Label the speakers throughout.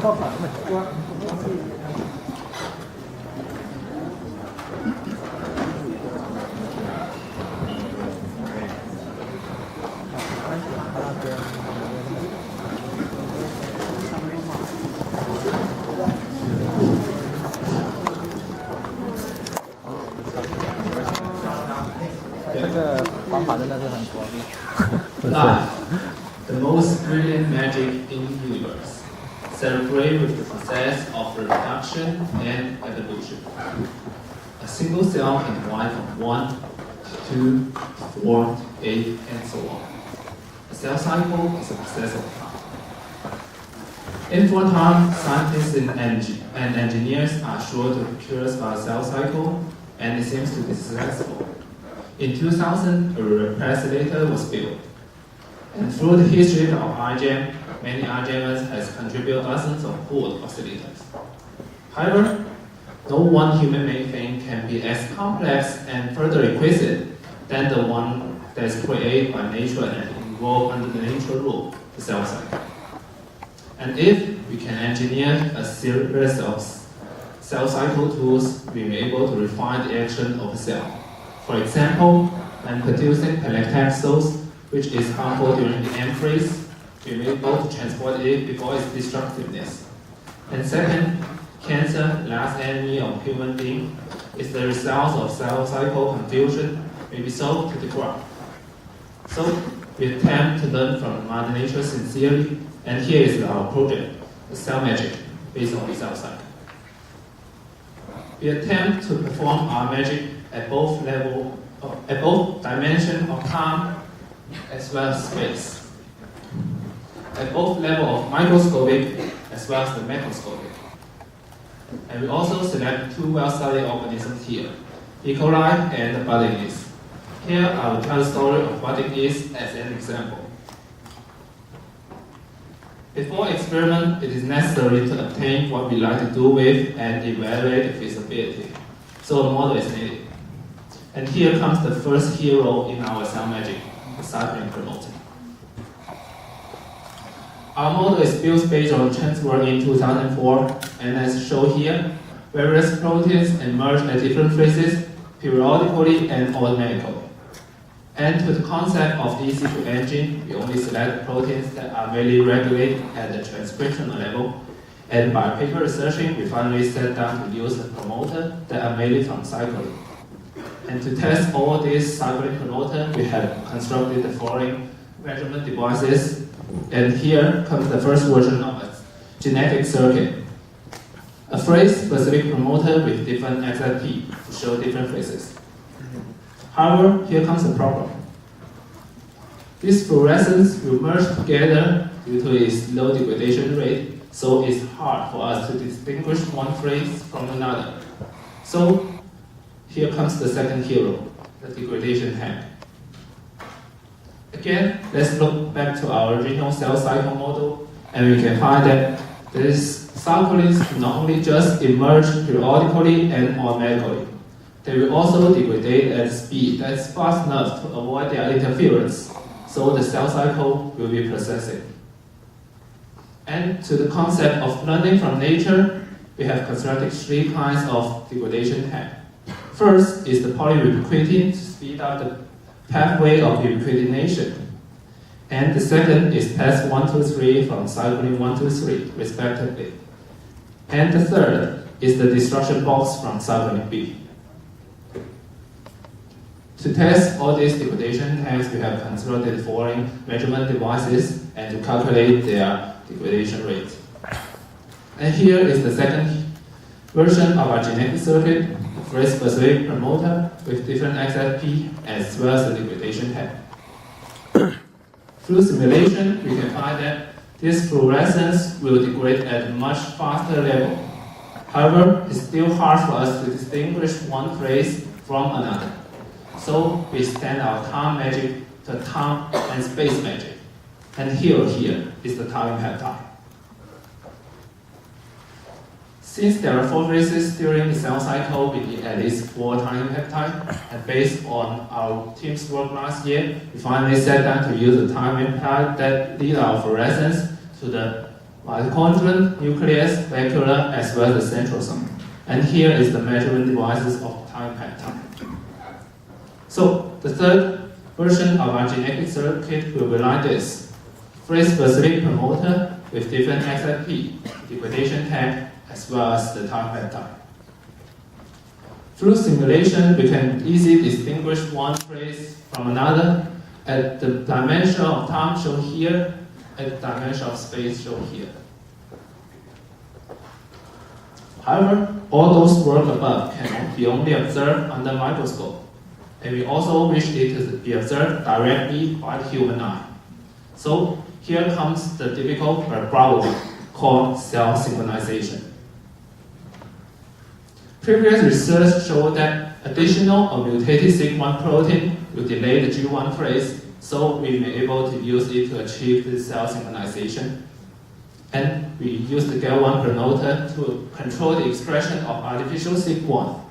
Speaker 1: Life, the most brilliant magic in the universe, celebrate with the process of reproduction and evolution. A single cell can divide from 1 to 2 to 4 to 8 and so on. A cell cycle is a process of time. In for time, scientists and engineers are sure to curious about cell cycle, and it seems to be successful. In 2000, a replicator was built. And through the history of iGEM, many iGEMers has contributed dozens of pooled oscillators. However, no one human-made thing can be as complex and further exquisite than the one that is created by nature and involved under the natural rule, the cell cycle. And if we can engineer a series of cell cycle tools, we may be able to refine the action of a cell. For example, when producing pellet capsules, which is harmful during the M phase, we may be able to transport it before its destructiveness. And second, cancer, last enemy of human being, is the result of cell cycle confusion, may be solved to the ground. So we attempt to learn from Mother Nature sincerely, and here is our project, the cell magic, based on the cell cycle. We attempt to perform our magic at both dimensions of time as well as space. At both level of microscopic as well as the macroscopic. And we also select two well-studied organisms here, E. coli and the budding yeast. Here I will tell the story of budding yeast as an example. Before experiment, it is necessary to obtain what we like to do with and evaluate the feasibility. So a model is needed. And here comes the first hero in our cell magic, the cycling promoter. Our model is built based on Chen's work in 2004, and as shown here, various proteins emerge at different phases, periodically and automatically. And to the concept of easy to engine, we only select proteins that are very regulated at the transcriptional level, and by paper researching, we finally set down to use a promoter that are made from cycling. And to test all these cycling promoters, we have constructed the following measurement devices. And here comes the first version of a genetic circuit. A phase-specific promoter with different XFP to show different phases. However, here comes the problem. These fluorescents will merge together due to its low degradation rate, so it's hard for us to distinguish one phase from another. So, here comes the second hero, the degradation tank. Again, let's look back to our original cell cycle model, and we can find that these cyclins not only just emerge periodically and automatically, they will also degrade at speed that's fast enough to avoid their interference, so the cell cycle will be processing. And to the concept of learning from nature, we have constructed three kinds of degradation tank. First is the polyubiquitin to speed up the pathway of ubiquitination. And the second is path 1, 2, 3 from cyclin 1, 2, 3, respectively. And the third is the destruction box from cyclin B. To test all these degradation tanks, we have constructed the following measurement devices and to calculate their degradation rate. And here is the second version of our genetic circuit, phase-specific promoter with different XFP as well as the degradation tank. Through simulation, we can find that this fluorescence will degrade at a much faster level. However, it's still hard for us to distinguish one phase from another. So we extend our time magic to time and space magic. And here is the timing peptide. Since there are 4 phases during the cell cycle, we need at least 4 timing peptides. And based on our team's work last year, we finally sat down to use a timing peptide that lead our fluorescence to the mitochondrial, nucleus, vacuolar, as well as the centrosome. And here is the measurement devices of time peptide. So the third version of our genetic circuit will be like this. Phase-specific promoter with different XFP, degradation tag, as well as the time peptide. Through simulation, we can easily distinguish one phase from another at the dimension of time shown here, at the dimension of space shown here. However, all those work above can be only observed under microscope, and we also wish it to be observed directly by the human eye. So here comes the difficult but probable called cell synchronization. Previous research showed that additional or mutated SIG1 protein will delay the G1 phase, so we may be able to use it to achieve this cell synchronization. And we use the GAL1 promoter to control the expression of artificial SIG1.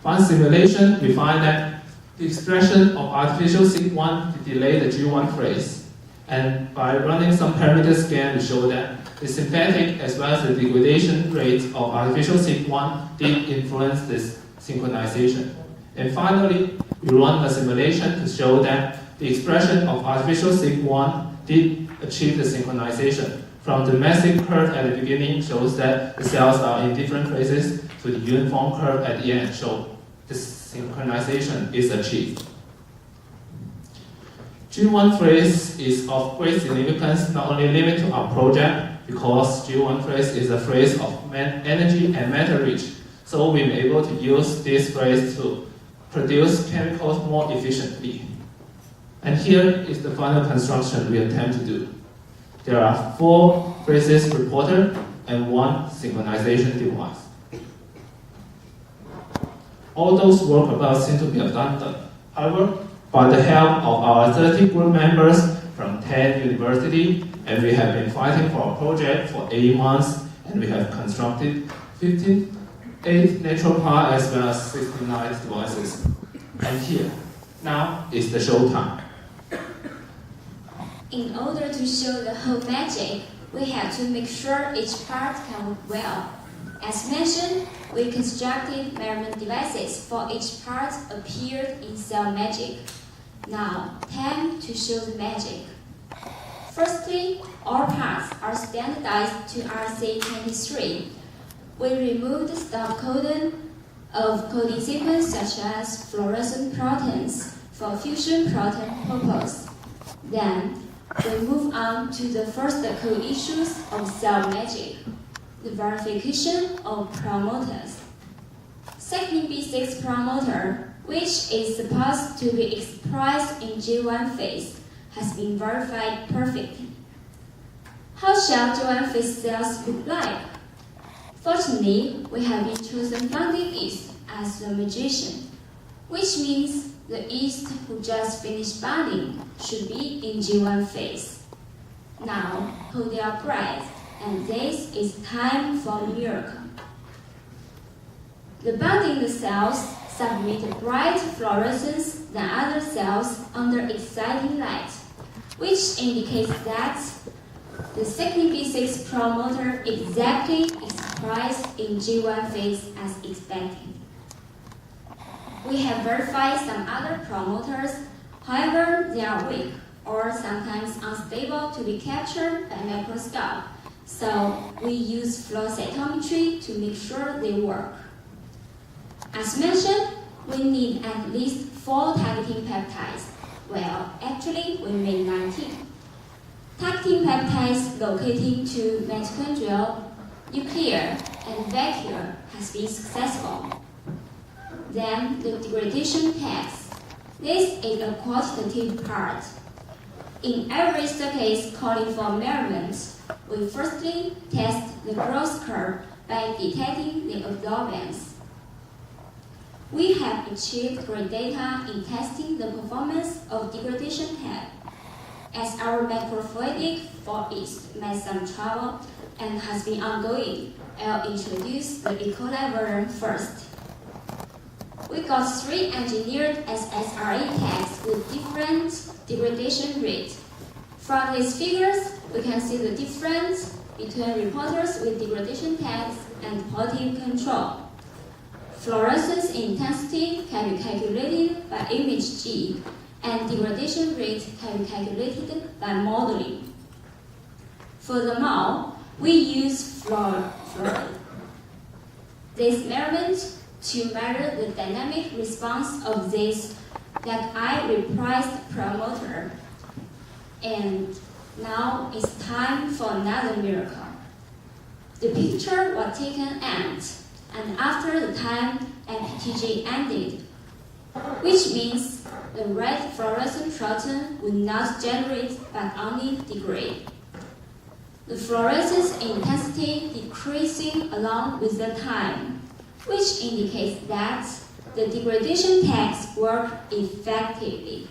Speaker 1: From simulation, we find that the expression of artificial SIG1 delay the G1 phase. And by running some parameter scan, we show that the synthetic as well as the degradation rate of artificial SIG1 did influence this synchronization. And finally, we run a simulation to show that the expression of artificial SIG1 did achieve the synchronization. From the massive curve at the beginning shows that the cells are in different phases to the uniform curve at the end, so this synchronization is achieved. G1 phase is of great significance, not only limited to our project, because G1 phase is a phase of energy and matter rich, so we may be able to use this phase to produce chemicals more efficiently. And here is the final construction we attempt to do. There are 4 phases reporter and 1 synchronization device. All those work above seem to be abundant. However, by the help of our 30 group members from 10 universities, and we have been fighting for our project for 8 months, and we have constructed 58 natural as well as 69 devices. And here, now is the show time.
Speaker 2: In order to show the whole magic, we have to make sure each part can work well. As mentioned, we constructed measurement devices for each part appeared in Cell Magic. Now, time to show the magic. Firstly, all parts are standardized to RC23. We removed the stop codon of coding sequence such as fluorescent proteins for fusion protein purpose. Then, we move on to the first co-issues of Cell Magic, the verification of promoters. Second B6 promoter, which is supposed to be expressed in G1 phase, has been verified perfectly. How shall G1 phase cells look like? Fortunately, we have been chosen founding yeast as the magician, which means the yeast who just finished binding should be in G1 phase. Now, hold your breath, and this is time for miracle. The binding cells submit bright fluorescence than other cells under exciting light, which indicates that the second B6 promoter exactly expressed in G1 phase as expected. We have verified some other promoters, however, they are weak or sometimes unstable to be captured by microscope, so we use flow cytometry to make sure they work. As mentioned, we need at least 4 targeting peptides. Well, actually, we made 19. Targeting peptides locating to mitochondrial, nuclear, and vacuolar has been successful. Then the degradation tags. This is a quantitative part. In every case calling for measurements, we firstly test the growth curve by detecting the absorbance. We have achieved great data in testing the performance of degradation tag. As our macrofluidic for yeast made some trouble and has been ongoing, I'll introduce the E. coli version first. We got 3 engineered SSRE tags with different degradation rate. From these figures, we can see the difference between reporters with degradation tags and positive control. Fluorescence intensity can be calculated by image G, and degradation rate can be calculated by modeling. Furthermore, we use this measurement to measure the dynamic response of this that I repriced promoter. And now it's time for another miracle. The picture was taken and after the time MPTG ended, which means the red fluorescent protein would not generate but only degrade. The fluorescence intensity decreasing along with the time, which indicates that the degradation tags work effectively.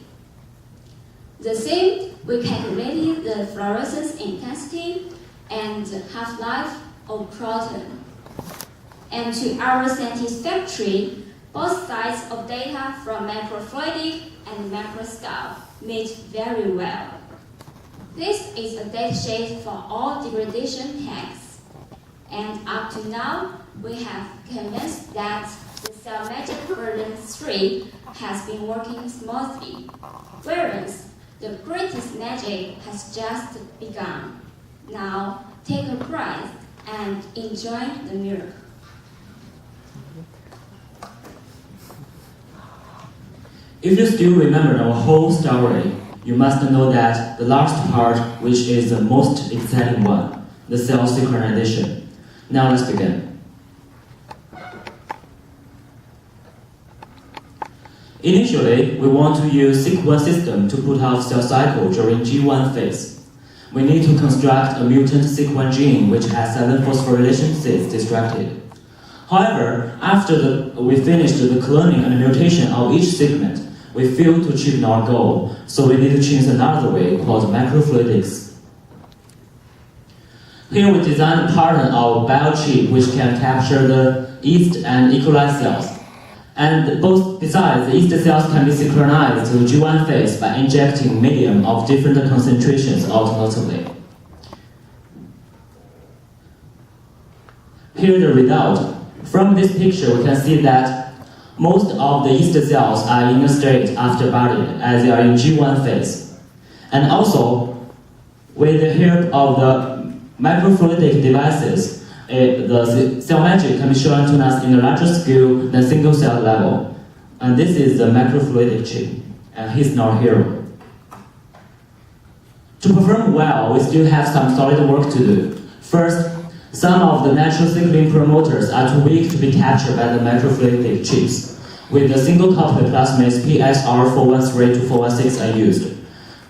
Speaker 2: The same, we calculated the fluorescence intensity and half-life of protein. And to our satisfactory, both sides of data from macrofluidic and macroscale meet very well. This is a datasheet for all degradation tags. And up to now, we have convinced that the Cell Magic version 3 has been working smoothly, whereas the greatest magic has just begun. Now, take a breath and enjoy the miracle.
Speaker 3: If you still remember our whole story, you must know that the last part, which is the most exciting one, the cell synchronization. Now let's begin. Initially, we want to use sequence system to put out cell cycle during G1 phase. We need to construct a mutant sequence gene which has 7 phosphorylation states distracted. However, after we finished the cloning and mutation of each segment, we failed to achieve our goal, so we need to choose another way called macrofluidics. Here we designed a pattern of biochip which can capture the yeast and E. coli cells. And besides, the yeast cells can be synchronized to G1 phase by injecting medium of different concentrations alternatively. Here the result. From this picture, we can see that most of the yeast cells are in a state after budding, as they are in G1 phase. And also, with the help of the microfluidic devices, the cell magic can be shown to us in a larger scale than single cell level. And this is the macrofluidic chip, and he's not here. To perform well, we still have some solid work to do. First, some of the natural cycling promoters are too weak to be captured by the macrofluidic chips. With the single coupled plasmids PSR413 to 416 are used.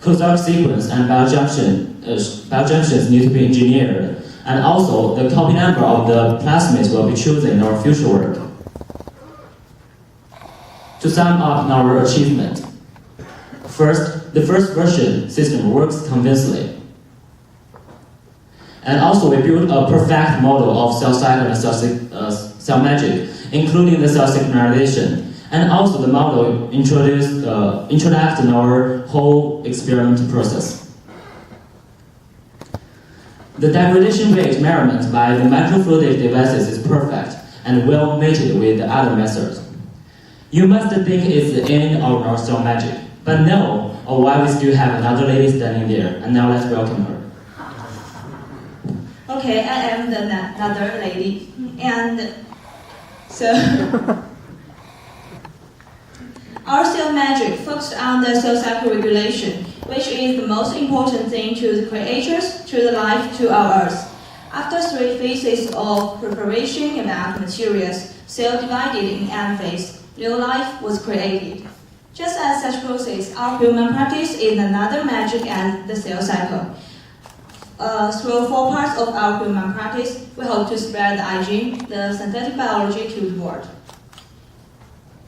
Speaker 3: Cosark sequence and biojunctions need to be engineered, and also the copy number of the plasmids will be chosen in our future work. To sum up our achievement, first, the first version system works convincingly. And also we built a perfect model of cell cycle and cell magic, including the cell synchronization. And also the model introduced our whole experiment process. The degradation rate measurement by the macrofluidic devices is perfect and well mated with the other methods. You must think it's the end of our cell magic, but no, or why we still have another lady standing there, and now let's welcome her.
Speaker 4: Okay, I am another lady, and so our cell magic focused on the cell cycle regulation, which is the most important thing to the creators, to the life, to our Earth. After 3 phases of preparation about materials, cell divided in M phase, new life was created. Just as such process, our human practice is another magic and the cell cycle. Through 4 parts of our human practice, we hope to spread the iGEM, the synthetic biology, to the world.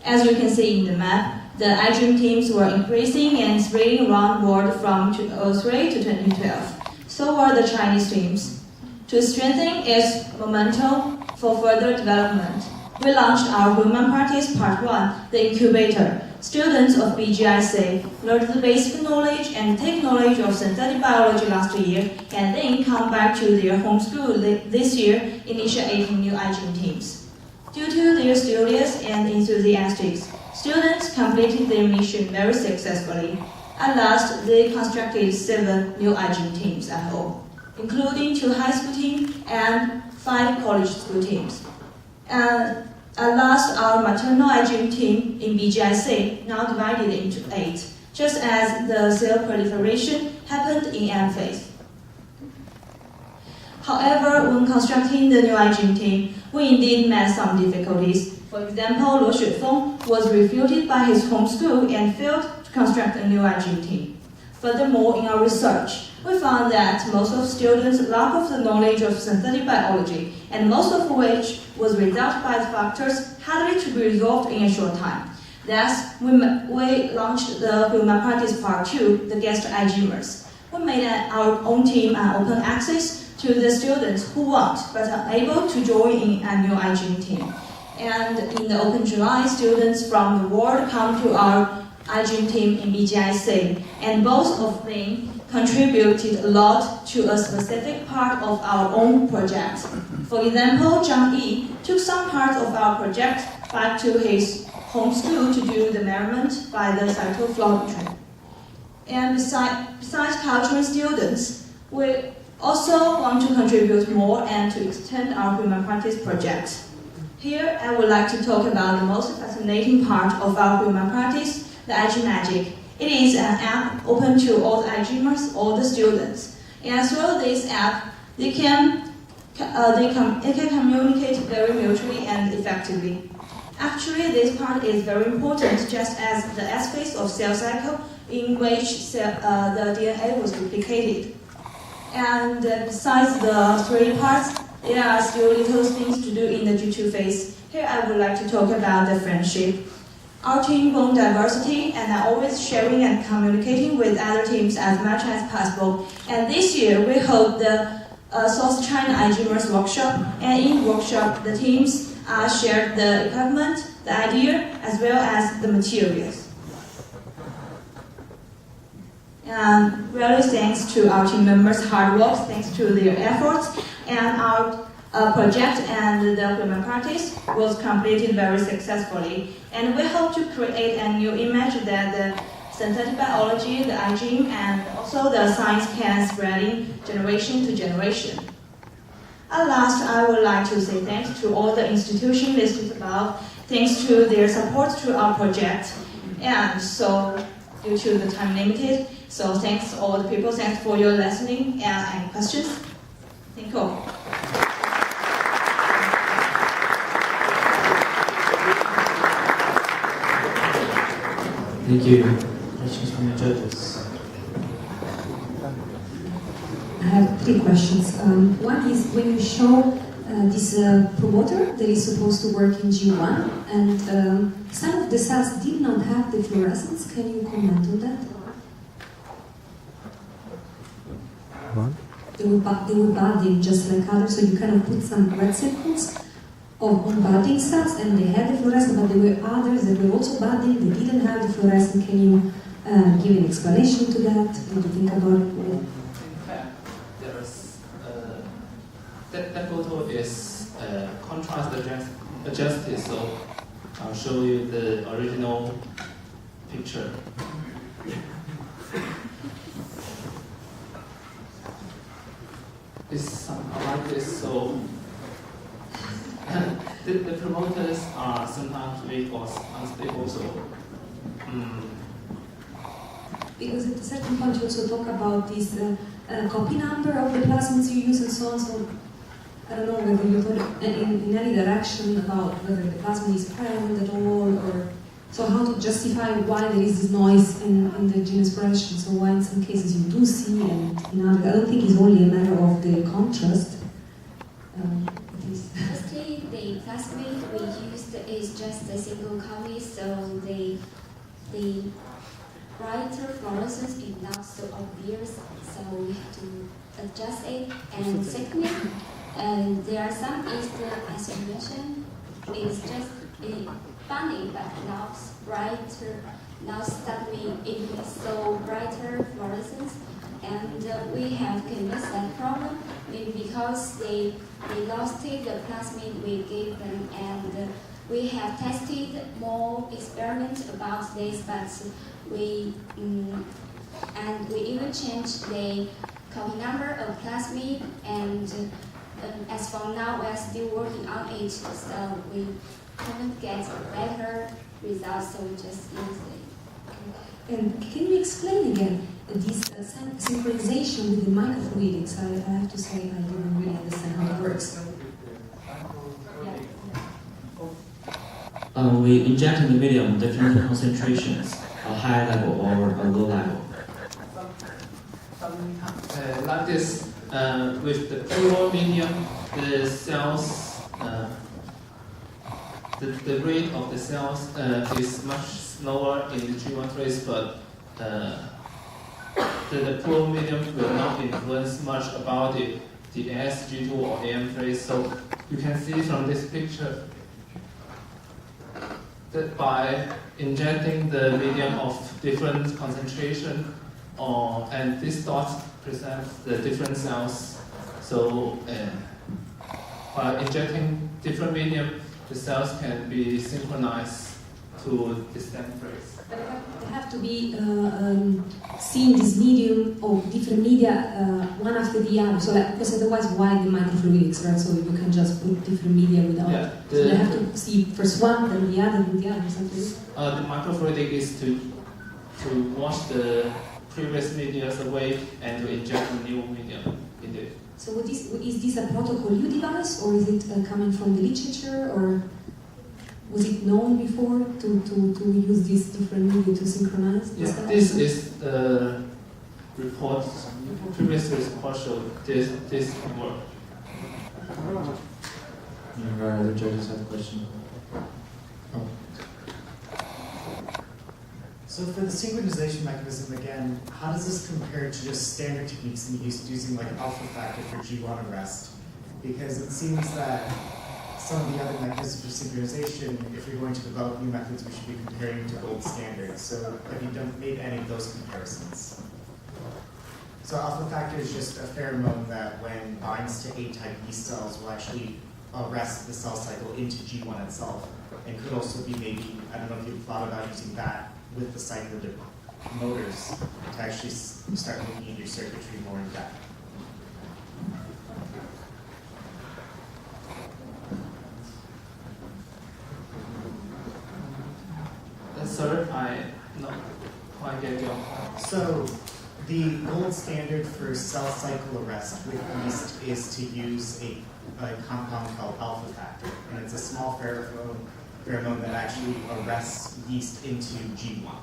Speaker 4: As you can see in the map, the iGEM teams were increasing and spreading around the world from 2003 to 2012. So were the Chinese teams. To strengthen its momentum for further development, we launched our human practice part 1, the incubator, students of BGIC learned the basic knowledge and take knowledge of synthetic biology last year and then come back to their home school this year, initiating new iGEM teams. Due to their studious and enthusiastic, students completed their mission very successfully. At last, they constructed 7 new iGEM teams at home, including 2 high school teams and 5 college school teams. And at last, our maternal iGEM team in BGIC now divided into 8, just as the cell proliferation happened in M phase. However, when constructing the new iGEM team, we indeed met some difficulties. For example, Luo Xuefeng was refuted by his home school and failed to construct a new iGEM team. Furthermore, in our research, we found that most of students lack of the knowledge of synthetic biology, and most of which was resulted by the factors hardly to be resolved in a short time. Thus, we launched the Human Practice Part 2, the guest iGEMers. We made our own team and open access to the students who want but are able to join in a new iGEM team. And in the Open July, students from the world come to our iGEM team in BGIC, and both of them contributed a lot to a specific part of our own project. For example, Zhang Yi took some part of our project back to his home school to do the measurement by the cytofluometry. And besides cultural students, we also want to contribute more and to extend our human practice project. Here, I would like to talk about the most fascinating part of our human practice, the iGEM Magic. It is an app open to all the iGEMers, all the students. And through this app, they can communicate very mutually and effectively. Actually, this part is very important, just as the S phase of cell cycle in which the DNA was duplicated. And besides the 3 parts, there are still little things to do in the G2 phase. Here I would like to talk about the friendship. Our team won diversity and are always sharing and communicating with other teams as much as possible. And this year we hold the South China iGEMers workshop, and in workshop the teams shared the equipment, the idea, as well as the materials. And really thanks to our team members' hard work, thanks to their efforts, and our project and the human practice was completed very successfully. And we hope to create a new image that the synthetic biology, the iGEM, and also the science can spread in generation to generation. At last, I would like to say thanks to all the institutions listed above, thanks to their support to our project. And so, due to the time limited, so thanks all the people, thanks for your listening and questions. Thank you.
Speaker 1: Thank you. Questions from the judges.
Speaker 5: I have 3 questions. One is when you show this promoter that is supposed to work in G1, and some of the cells did not have the fluorescence. Can you comment on that?
Speaker 6: What?
Speaker 5: They were budding just like others, so you kind of put some red circles on budding cells, and they had the fluorescence, but there were others that were also budding, they didn't have the fluorescence. Can you give an explanation to that? What do you think about it?
Speaker 1: In fact, there's that photo is contrast adjusted, so I'll show you the original picture. It's somehow like this, so the promoters are sometimes weak or unstable, so
Speaker 5: Because at a certain point you also talk about this copy number of the plasmids you use and so on, so I don't know whether you thought in any direction about whether the plasmid is present at all, or so how to justify why there is this noise in the gene expression, so why in some cases you do see and in others, I don't think it's only a matter of the contrast.
Speaker 2: Firstly, the plasmid we used is just a single copy, so the brighter fluorescence is not so obvious, so we have to adjust it. And secondly, there are some Eastern isolation. It's just funny, but now brighter. Now suddenly it is so brighter fluorescence, and we have convinced that problem maybe because they lost the plasmid we gave them, and we have tested more experiments about this, but we even changed the copy number of plasmid, and as for now we are still working on it, so we couldn't get better results, so we just use it.
Speaker 5: And can you explain again this synchronization with the microfluidics? I have to say I don't really understand how it works.
Speaker 3: We inject in the medium different concentrations, a high level or a low level.
Speaker 1: Like this, with the pure medium, the cells, the rate of the cells is much slower in the G1 trace, but the pure medium will not influence much about the S, G2 or AM trace. So you can see from this picture that by injecting the medium of different concentration, and this dot presents the different cells. So by injecting different medium, the cells can be synchronized to the stem trace.
Speaker 5: They have to be seen this medium or different media one after the other. So because otherwise, why the microfluidics, right? So you can just put different media without.
Speaker 1: Yeah,
Speaker 5: so they have to see first one, then the other, then the other, something.
Speaker 1: The microfluidic is to wash the previous media away and to inject a new medium in it.
Speaker 5: So is this a protocol you devised, or is it coming from the literature, or was it known before to use these different media to synchronize?
Speaker 1: Yes, this is the report. Previous report showed this work.
Speaker 3: Our other judges have a question.
Speaker 7: So for the synchronization mechanism, again, how does this compare to just standard techniques in use using like alpha factor for G1 arrest? Because it seems that some of the other mechanisms for synchronization, if you're going to develop new methods, we should be comparing to gold standards. So have you made any of those comparisons? So alpha factor is just a pheromone that when binds to A-type yeast cells will actually arrest the cell cycle into G1 itself, and could also be maybe, I don't know if you've thought about using that with the cyclic motors to actually start looking at your circuitry more in depth.
Speaker 1: Sir, I not quite get your point.
Speaker 7: So the gold standard for cell cycle arrest with yeast is to use a compound called alpha factor, and it's a small pheromone that actually arrests yeast into G1.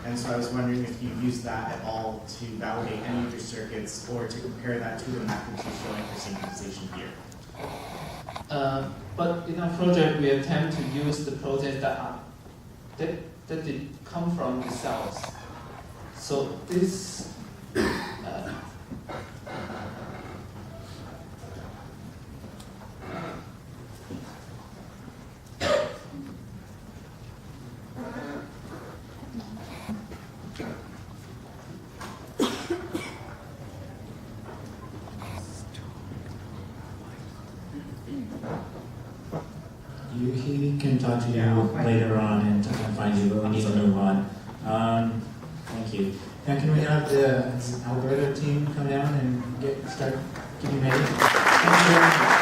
Speaker 7: And so I was wondering if you used that at all to validate any of your circuits or to compare that to the methods you're showing for synchronization here.
Speaker 1: But in our project, we attempt to use the proteins that did come from the cells. So this
Speaker 8: he can talk to you later on and find you, but we need to move on. Thank you. Now, can we have the Alberta team come down and start getting ready? Thank you very much.